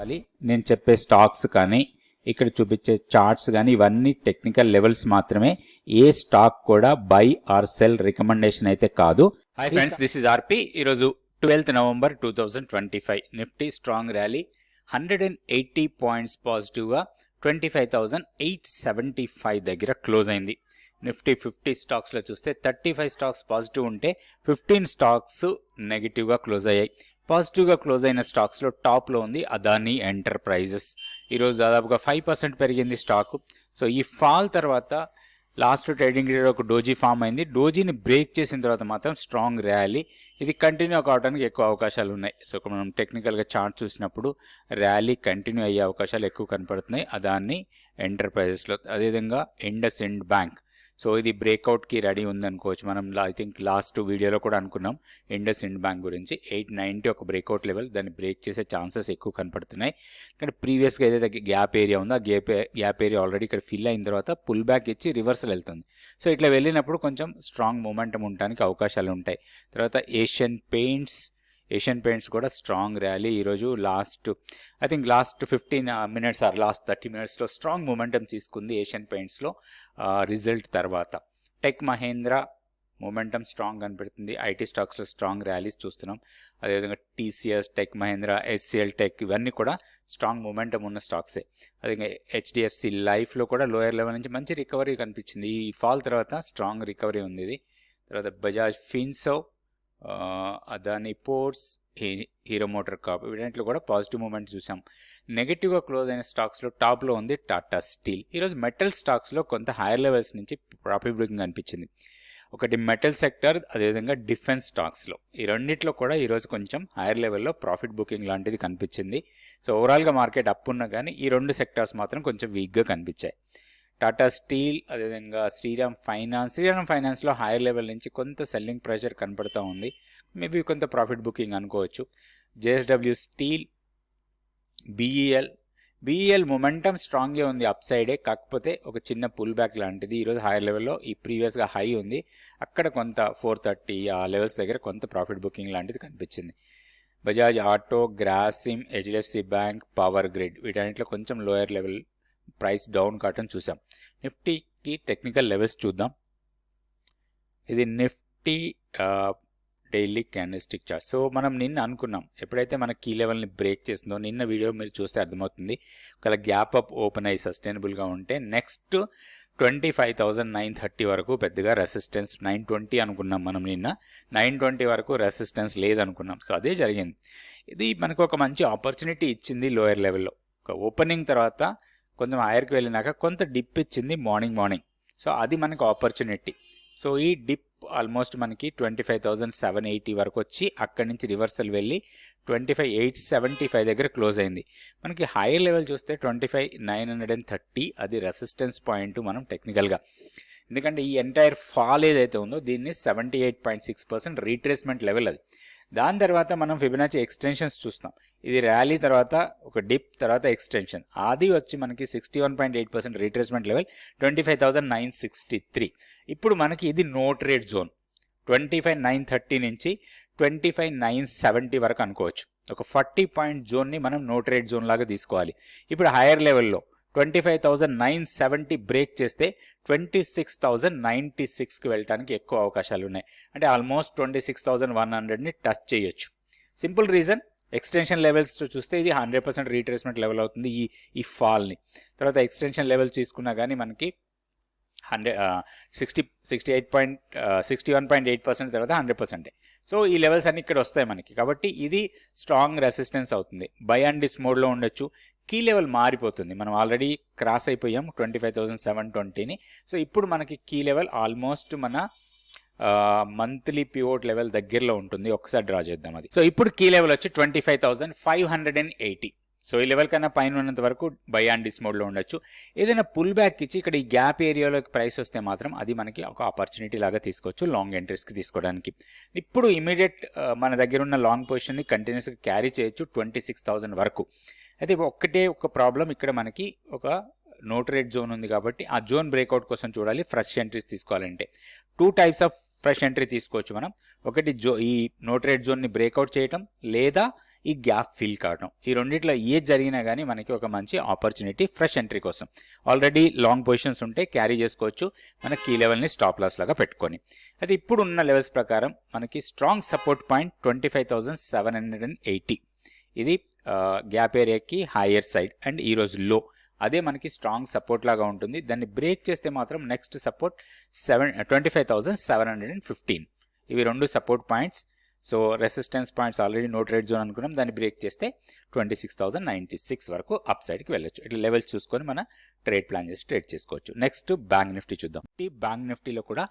ఉండాలి. నేను చెప్పే స్టాక్స్ కానీ ఇక్కడ చూపించే చార్ట్స్ కానీ ఇవన్నీ టెక్నికల్ లెవెల్స్ మాత్రమే. ఏ స్టాక్ కూడా బై ఆర్ సెల్ రికమెండేషన్ అయితే కాదు. హాయ్ ఫ్రెండ్స్, దిస్ ఇస్ ఆర్పి. ఈరోజు 12th November 2025 Nifty strong rally 180 points పాజిటివ్గా 25,875 దగ్గర క్లోజ్ అయింది. నిఫ్టీ 50 స్టాక్స్లో చూస్తే 35 స్టాక్స్ పాజిటివ్ ఉంటే 15 స్టాక్స్ నెగిటివ్గా క్లోజ్ అయ్యాయి. పాజిటివ్గా క్లోజ్ అయిన స్టాక్స్లో టాప్లో ఉంది అదానీ ఎంటర్ప్రైజెస్. ఈరోజు దాదాపుగా 5% పెరిగింది స్టాక్. సో ఈ ఫాల్ తర్వాత లాస్ట్ ట్రేడింగ్ డేలో ఒక డోజీ ఫామ్ అయింది. డోజీని బ్రేక్ చేసిన తర్వాత మాత్రం స్ట్రాంగ్ ర్యాలీ ఇది కంటిన్యూ కావడానికి ఎక్కువ అవకాశాలు ఉన్నాయి. సో మనం టెక్నికల్గా చార్ట్ చూసినప్పుడు ర్యాలీ కంటిన్యూ అయ్యే అవకాశాలు ఎక్కువ కనపడుతున్నాయి అదానీ ఎంటర్ప్రైజెస్లో. అదేవిధంగా ఇండస్ ఇండ్ బ్యాంక్. సో ఇది బ్రేక్అవుట్కి రెడీ ఉందనుకోవచ్చు. మనం ఐ థింక్ లాస్ట్ వీడియోలో కూడా అనుకున్నాం ఇండస్ ఇండ్ బ్యాంక్ గురించి. 890 ఒక బ్రేక్అవుట్ లెవెల్, దాన్ని బ్రేక్ చేసే ఛాన్సెస్ ఎక్కువ కనపడుతున్నాయి. కానీ ప్రీవియస్గా ఏదైతే గ్యాప్ ఏరియా ఉందో ఆ గ్యాప్ ఏరియా ఆల్రెడీ ఇక్కడ ఫిల్ అయిన తర్వాత పుల్ బ్యాక్ ఇచ్చి రివర్సల్ వెళ్తుంది. సో ఇట్లా వెళ్ళినప్పుడు కొంచెం స్ట్రాంగ్ మూమెంటం ఉండడానికి అవకాశాలు ఉంటాయి. తర్వాత ఏషియన్ పెయింట్స్ కూడా స్ట్రాంగ్ ర్యాలీ ఈరోజు లాస్ట్ 15 minutes ఆర్ లాస్ట్ 30 minutesలో స్ట్రాంగ్ మూమెంటం తీసుకుంది ఏషియన్ పెయింట్స్లో రిజల్ట్ తర్వాత. టెక్ మహేంద్ర మూమెంటం స్ట్రాంగ్ కనపడుతుంది. ఐటీ స్టాక్స్లో స్ట్రాంగ్ ర్యాలీస్ చూస్తున్నాం. అదేవిధంగా TCS, tech Mahindra, SCL tech ఇవన్నీ కూడా స్ట్రాంగ్ మూమెంటం ఉన్న స్టాక్సే. అదేవిధంగా హెచ్డిఎఫ్సి లైఫ్లో కూడా లోయర్ లెవెల్ నుంచి మంచి రికవరీ కనిపించింది. ఈ ఫాల్ తర్వాత స్ట్రాంగ్ రికవరీ ఉంది ఇది. తర్వాత Bajaj Finserv, Adani Ports, Hero Motor Corp వీటన్నిటిలో కూడా పాజిటివ్ మూమెంట్ చూసాం. నెగిటివ్గా క్లోజ్ అయిన స్టాక్స్లో టాప్లో ఉంది టాటా స్టీల్. ఈరోజు మెటల్ స్టాక్స్లో కొంత హైయర్ లెవెల్స్ నుంచి ప్రాఫిట్ బుకింగ్ అనిపించింది. ఒకటి మెటల్ సెక్టర్, అదేవిధంగా డిఫెన్స్ స్టాక్స్లో ఈ రెండిట్లో కూడా ఈరోజు కొంచెం హైయర్ లెవెల్లో ప్రాఫిట్ బుకింగ్ లాంటిది కనిపించింది. సో ఓవరాల్గా మార్కెట్ అప్ ఉన్నా కానీ ఈ రెండు సెక్టార్స్ మాత్రం కొంచెం వీక్గా కనిపించాయి. టాటా స్టీల్, అదేవిధంగా శ్రీరామ్ ఫైనాన్స్లో హైయర్ లెవెల్ నుంచి కొంత సెల్లింగ్ ప్రెషర్ కనపడుతూ ఉంది. మేబీ కొంత ప్రాఫిట్ బుకింగ్ అనుకోవచ్చు. జేఎస్డబ్ల్యూ స్టీల్, బీఈఎల్ మొమెంటం స్ట్రాంగ్గా ఉంది అప్ సైడే, కాకపోతే ఒక చిన్న పుల్ బ్యాక్ లాంటిది ఈరోజు హైయర్ లెవెల్లో. ఈ ప్రీవియస్గా హై ఉంది అక్కడ కొంత 430 ఆ లెవెల్స్ దగ్గర కొంత ప్రాఫిట్ బుకింగ్ లాంటిది కనిపించింది. Bajaj auto, Grasim, HDFC bank, power grid వీటన్నిటిలో కొంచెం లోయర్ లెవెల్ ప్రైస్ డౌన్ కావటం చూసాం. నిఫ్టీకి టెక్నికల్ లెవెల్స్ చూద్దాం. ఇది Nifty daily candlestick chart. So మనం నిన్న అనుకున్నాం ఎప్పుడైతే మన కీ లెవెల్ని బ్రేక్ చేసిందో, నిన్న వీడియో మీరు చూస్తే అర్థమవుతుంది. ఒకవేళ గ్యాప్ అప్ ఓపెన్ అయ్యి సస్టైనబుల్గా ఉంటే నెక్స్ట్ 25,930 వరకు పెద్దగా రెసిస్టెన్స్, 920 అనుకున్నాం మనం నిన్న, 920 వరకు రెసిస్టెన్స్ లేదనుకున్నాం. సో అదే జరిగింది. ఇది మనకు ఒక మంచి ఆపర్చునిటీ ఇచ్చింది లోయర్ లెవెల్లో. ఒక ఓపెనింగ్ తర్వాత కొంచెం హైయర్కి వెళ్ళినాక కొంత డిప్ ఇచ్చింది మార్నింగ్. సో అది మనకు ఆపర్చునిటీ. సో ఈ డిప్ ఆల్మోస్ట్ మనకి 25,780 వరకు వచ్చి అక్కడి నుంచి రివర్సల్ వెళ్ళి 25,875 దగ్గర క్లోజ్ అయింది. మనకి హైయర్ లెవెల్ చూస్తే 25,930 అది రెసిస్టెన్స్ పాయింట్ మనం టెక్నికల్గా. ఎందుకంటే ఈ ఎంటైర్ ఫాల్ ఏదైతే ఉందో దీన్ని 78.6% రీట్రేస్మెంట్ లెవెల్ అది. దాని తర్వాత మనం ఫిబొనాచి ఎక్స్టెన్షన్స్ చూస్తాం. ఇది ర్యాలీ తర్వాత ఒక డిప్ తర్వాత ఎక్స్టెన్షన్, అది వచ్చి మనకి 61.8% రీట్రేస్మెంట్ లెవెల్ 25,963. ఇప్పుడు మనకి ఇది నో ట్రేడ్ జోన్ 25,930 నుంచి 25,970 వరకు అనుకోవచ్చు. ఒక 40 పాయింట్ జోన్ని మనం నో ట్రేడ్ జోన్ లాగా తీసుకోవాలి. ఇప్పుడు హైయర్ లెవెల్లో 25,970 బ్రేక్ చేస్తే 26,096కి వెళ్ళడానికి ఎక్కువ అవకాశాలు ఉన్నాయి. అంటే ఆల్మోస్ట్ 26,100ని టచ్ చేయొచ్చు. సింపుల్ రీజన్, ఎక్స్టెన్షన్ లెవెల్స్ చూస్తే ఇది 100% రీట్రేస్మెంట్ లెవెల్ అవుతుంది ఈ ఫాల్ని. తర్వాత ఎక్స్టెన్షన్ లెవెల్స్ తీసుకున్నా కానీ మనకి 61.8% తర్వాత 100%. సో ఈ లెవెల్స్ అన్ని ఇక్కడ వస్తాయి మనకి. కాబట్టి ఇది స్ట్రాంగ్ రెసిస్టెన్స్ అవుతుంది. బై అండ్ డిస్ మోడ్లో ఉండొచ్చు. కీ లెవెల్ మారిపోతుంది. మనం ఆల్రెడీ క్రాస్ అయిపోయాం 25,720ని. సో ఇప్పుడు మనకి కీ లెవెల్ ఆల్మోస్ట్ మన మంత్లీ పివోట్ లెవెల్ దగ్గరలో ఉంటుంది. ఒకసారి డ్రా చేద్దాం అది. సో ఇప్పుడు కీ లెవెల్ వచ్చి 25,580. సో ఈ లెవెల్ కన్నా పైన ఉన్నంత వరకు బై అండ్ డిస్ మోడ్లో ఉండొచ్చు. ఏదైనా పుల్ బ్యాక్ ఇచ్చి ఇక్కడ ఈ గ్యాప్ ఏరియాలోకి ప్రైస్ వస్తే మాత్రం అది మనకి ఒక ఆపర్చునిటీ లాగా తీసుకోవచ్చు లాంగ్ ఎంట్రీస్కి తీసుకోవడానికి. ఇప్పుడు ఇమీడియట్ మన దగ్గర ఉన్న లాంగ్ పొజిషన్ని కంటిన్యూస్గా క్యారీ చేయొచ్చు 26,000 వరకు. అయితే ఒక ప్రాబ్లం, ఇక్కడ మనకి ఒక నో ట్రేడ్ జోన్ ఉంది కాబట్టి ఆ జోన్ బ్రేక్అవుట్ కోసం చూడాలి. ఫ్రెష్ ఎంట్రీస్ తీసుకోవాలంటే 2 types ఆఫ్ ఫ్రెష్ ఎంట్రీ తీసుకోవచ్చు మనం. ఒకటి ఈ నో ట్రేడ్ జోన్ని బ్రేక్అవుట్ చేయటం, లేదా ఈ గ్యాప్ ఫిల్ కావడం, ఈ రెండిట్లో ఏది జరిగినా కానీ మనకి ఒక మంచి ఆపర్చునిటీ ఫ్రెష్ ఎంట్రీ కోసం. ఆల్రెడీ లాంగ్ పొజిషన్స్ ఉంటే క్యారీ చేసుకోవచ్చు మన కీ లెవెల్ని స్టాప్ లాస్ లాగా పెట్టుకొని. అయితే ఇప్పుడు ఉన్న లెవెల్స్ ప్రకారం మనకి స్ట్రాంగ్ సపోర్ట్ పాయింట్ 25,780. ఇది గ్యాప్ ఏరియాకి హైయర్ సైడ్ అండ్ ఈరోజు లో, అదే మనకి స్ట్రాంగ్ సపోర్ట్ లాగా ఉంటుంది. దాన్ని బ్రేక్ చేస్తే మాత్రం నెక్స్ట్ సపోర్ట్ 25,715. ఇవి రెండు support points. So resistance points already no trade zone అనుకున్నాం, దాన్ని బ్రేక్ చేస్తే 26,096 వరకు అప్ సైడ్కి వెళ్ళొచ్చు. ఇట్లా లెవెల్స్ చూసుకొని మన ట్రేడ్ ప్లాన్ చేసి ట్రేడ్ చేసుకోవచ్చు. నెక్స్ట్ బ్యాంక్ నిఫ్టీ చూద్దాం. ఈ బ్యాంక్ నిఫ్టీలో కూడా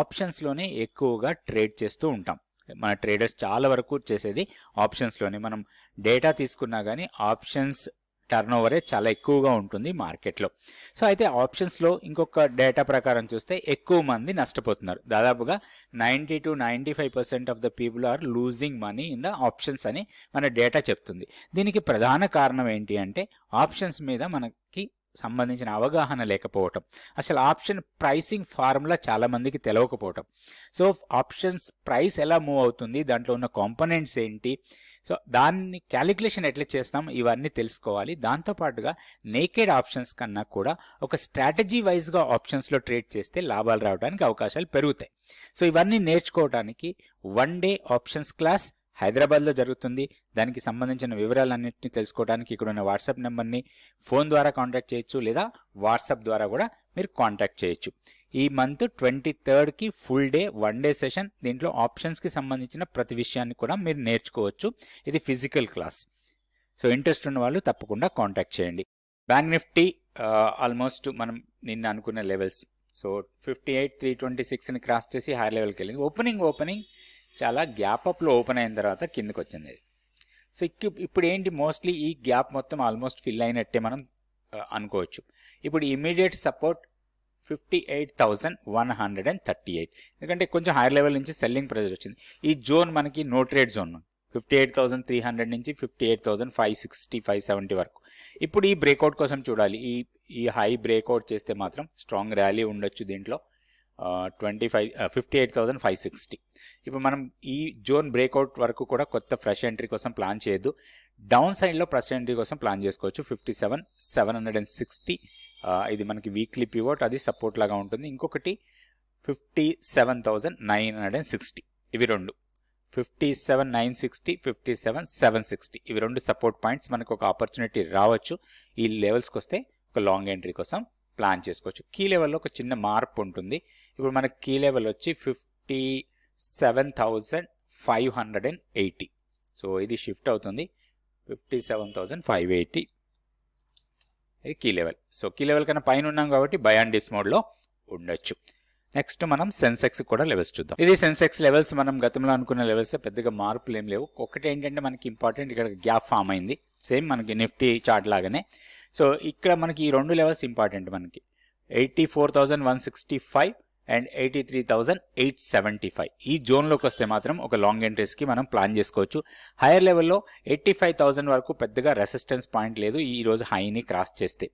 ఆప్షన్స్లోనే ఎక్కువగా ట్రేడ్ చేస్తూ ఉంటాం. మన ట్రేడర్స్ చాలా వరకు చేసేది ఆప్షన్స్లోనే. మనం డేటా తీసుకున్నా కానీ ఆప్షన్స్ టర్న్ ఓవరే చాలా ఎక్కువగా ఉంటుంది మార్కెట్లో. సో అయితే ఆప్షన్స్లో ఇంకొక డేటా ప్రకారం చూస్తే ఎక్కువ మంది నష్టపోతున్నారు. దాదాపుగా 90 to 95% of the people are losing money in the options అని మన డేటా చెప్తుంది. దీనికి ప్రధాన కారణం ఏంటి అంటే ఆప్షన్స్ మీద మనకి సంబంధించిన అవగాహన లేకపోవటం, అసలు ఆప్షన్ ప్రైసింగ్ ఫార్ములా చాలా మందికి తెలియకపోవటం. సో ఆప్షన్స్ ప్రైస్ ఎలా మూవ్ అవుతుంది, దాంట్లో ఉన్న కాంపోనెంట్స్ ఏంటి, సో దాన్ని క్యాలిక్యులేషన్ ఎట్లా చేస్తాం, ఇవన్నీ తెలుసుకోవాలి. దాంతోపాటుగా నేకెడ్ ఆప్షన్స్ కన్నా కూడా ఒక స్ట్రాటజీ వైజ్గా ఆప్షన్స్లో ట్రేడ్ చేస్తే లాభాలు రావడానికి అవకాశాలు పెరుగుతాయి. సో ఇవన్నీ నేర్చుకోవడానికి 1 డే ఆప్షన్స్ క్లాస్ హైదరాబాద్లో జరుగుతుంది. దానికి సంబంధించిన వివరాలన్నింటినీ తెలుసుకోవడానికి ఇక్కడ ఉన్న వాట్సాప్ నెంబర్ని ఫోన్ ద్వారా కాంటాక్ట్ చేయొచ్చు, లేదా వాట్సాప్ ద్వారా కూడా మీరు కాంటాక్ట్ చేయొచ్చు. ఈ మంత్ 23కి ఫుల్ డే 1 డే సెషన్. దీంట్లో ఆప్షన్స్కి సంబంధించిన ప్రతి విషయాన్ని కూడా మీరు నేర్చుకోవచ్చు. ఇది ఫిజికల్ క్లాస్. సో ఇంట్రెస్ట్ ఉన్న వాళ్ళు తప్పకుండా కాంటాక్ట్ చేయండి. బ్యాంక్ నిఫ్టీ ఆల్మోస్ట్ మనం నిన్న అనుకున్న లెవెల్స్, సో 58,326ని క్రాస్ చేసి హైయర్ లెవెల్కి వెళ్ళింది. ఓపెనింగ్ చాలా గ్యాప్ అప్లో ఓపెన్ అయిన తర్వాత కిందకి వచ్చింది. సో ఇప్పుడు ఏంటి, మోస్ట్లీ ఈ గ్యాప్ మొత్తం ఆల్మోస్ట్ ఫిల్ అయినట్టే మనం అనుకోవచ్చు. ఇప్పుడు ఇమీడియట్ సపోర్ట్ 58,138, ఎందుకంటే కొంచెం హైయర్ లెవెల్ నుంచి సెల్లింగ్ ప్రెజర్ వచ్చింది. ఈ జోన్ మనకి నో ట్రేడ్ జోన్ 58,300 నుంచి 58,560, 570 వరకు. ఇప్పుడు ఈ బ్రేక్అవుట్ కోసం చూడాలి. ఈ హై బ్రేక్అవుట్ చేస్తే మాత్రం స్ట్రాంగ్ ర్యాలీ ఉండొచ్చు దీంట్లో. 58,560. ఇప్పుడు మనం ఈ జోన్ బ్రేక్అవుట్ వరకు కూడా కొత్త ఫ్రెష్ ఎంట్రీ కోసం ప్లాన్ చేయొద్దు. డౌన్ సైడ్లో ఫ్రెష్ ఎంట్రీ కోసం ప్లాన్ చేసుకోవచ్చు. 57,760 ఇది మనకి వీక్లీ పివోట్, అది సపోర్ట్ లాగా ఉంటుంది. ఇంకొకటి 57,960. ఇవి రెండు 57,960, 57,760 ఇవి రెండు సపోర్ట్ పాయింట్స్. మనకు ఒక ఆపర్చునిటీ రావచ్చు. ఈ లెవెల్స్కి వస్తే ఒక లాంగ్ ఎంట్రీ కోసం ప్లాన్ చేసుకోవచ్చు. కీ లెవెల్లో ఒక చిన్న మార్పు ఉంటుంది. ఇప్పుడు మనకి కీ లెవెల్ వచ్చి 57,580. సో ఇది షిఫ్ట్ అవుతుంది. 57,580 ఇది key level. So key level కన్నా పైన ఉన్నాం కాబట్టి బై అండ్ డిస్ మోడ్లో ఉండొచ్చు. నెక్స్ట్ మనం సెన్సెక్స్ కూడా లెవెల్స్ చూద్దాం. ఇది సెన్సెక్స్ లెవెల్స్ మనం గతంలో అనుకున్న లెవెల్స్, పెద్దగా మార్పులు ఏం లేవు. ఒకటి ఏంటంటే మనకి ఇంపార్టెంట్, ఇక్కడ గ్యాప్ ఫామ్ అయింది సేమ్ మనకి నిఫ్టీ చార్ట్ లాగానే. సో ఇక్కడ మనకి ఈ రెండు లెవెల్స్ ఇంపార్టెంట్. మనకి 84,165 అండ్ 83,875 ఈ జోన్లోకి వస్తే మాత్రం ఒక లాంగ్ ఎంట్రీస్కి మనం ప్లాన్ చేసుకోవచ్చు. హైయర్ లెవెల్లో 85,000 వరకు పెద్దగా రెసిస్టెన్స్ పాయింట్ లేదు ఈ రోజు హైని క్రాస్ చేస్తే.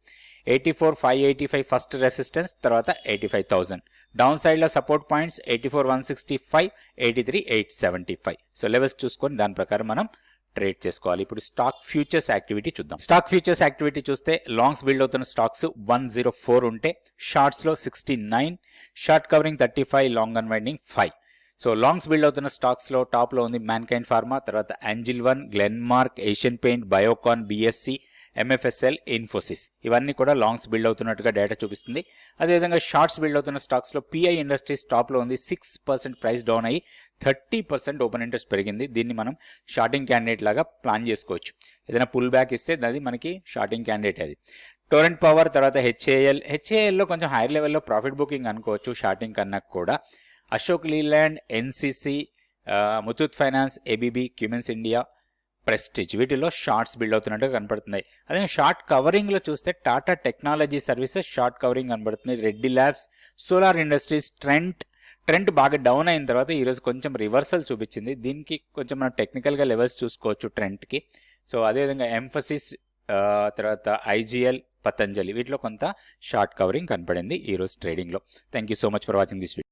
84,585 ఫస్ట్ రెసిస్టెన్స్, తర్వాత 85,000. డౌన్ సైడ్లో సపోర్ట్ పాయింట్స్ 84,165, 83,875. సో లెవెల్స్ చూసుకొని దాని ప్రకారం మనం ట్రేడ్ చేసుకోవాలి. ఇప్పుడు స్టాక్ ఫ్యూచర్స్ యాక్టివిటీ చూద్దాం. స్టాక్ ఫ్యూచర్స్ యాక్టివిటీ చూస్తే లాంగ్స్ బిల్డ్ అవుతున్న స్టాక్స్ 104 ఉంటే, షార్ట్స్లో 69, short covering 35, long unwinding 5. So longs build అవుతున్న స్టాక్స్లో టాప్లో ఉంది మ్యాన్కైండ్ ఫార్మా, తర్వాత angel one, Glenmark, Asian paint, Biocon, BSc, MFSL, Infosys ఇవన్నీ కూడా లాంగ్స్ బిల్డ్ అవుతున్నట్టుగా డేటా చూపిస్తుంది. అదేవిధంగా షార్ట్స్ బిల్డ్ అవుతున్న స్టాక్స్లో పిఐ ఇండస్ట్రీస్ టాప్లో ఉంది. 6% ప్రైస్ డౌన్ అయ్యి 30% ఓపెన్ ఇంట్రెస్ట్ పెరిగింది. దీన్ని మనం షార్టింగ్ క్యాండిడేట్ లాగా ప్లాన్ చేసుకోవచ్చు. ఏదైనా పుల్ బ్యాక్ ఇస్తే అది మనకి షార్టింగ్ క్యాండిడేట్. అది టొరెంట్ పవర్, తర్వాత హెచ్ఏఎల్లో కొంచెం హైయర్ లెవెల్లో ప్రాఫిట్ బుకింగ్ అనుకోవచ్చు షార్టింగ్ కన్నా కూడా. Ashok Leyland, NCC, Muthoot Finance, ABB, Cummins India, Prestige వీటిలో షార్ట్స్ బిల్డ్ అవుతున్నట్టుగా కనపడుతున్నాయి. అదే షార్ట్ కవరింగ్లో చూస్తే Tata Technology services short covering కనబడుతుంది. Reddy Labs, Solar Industries, trend బాగా డౌన్ అయిన తర్వాత ఈరోజు కొంచెం రివర్సల్ చూపించింది. దీనికి కొంచెం మనం టెక్నికల్గా లెవెల్స్ చూసుకోవచ్చు ట్రెండ్కి. సో అదేవిధంగా ఎంఫసిస్, తర్వాత ఐజీఎల్, పతంజలి వీటిలో కొంత షార్ట్ కవరింగ్ కనపడింది ఈరోజు ట్రేడింగ్లో. Thank you so much for watching this video.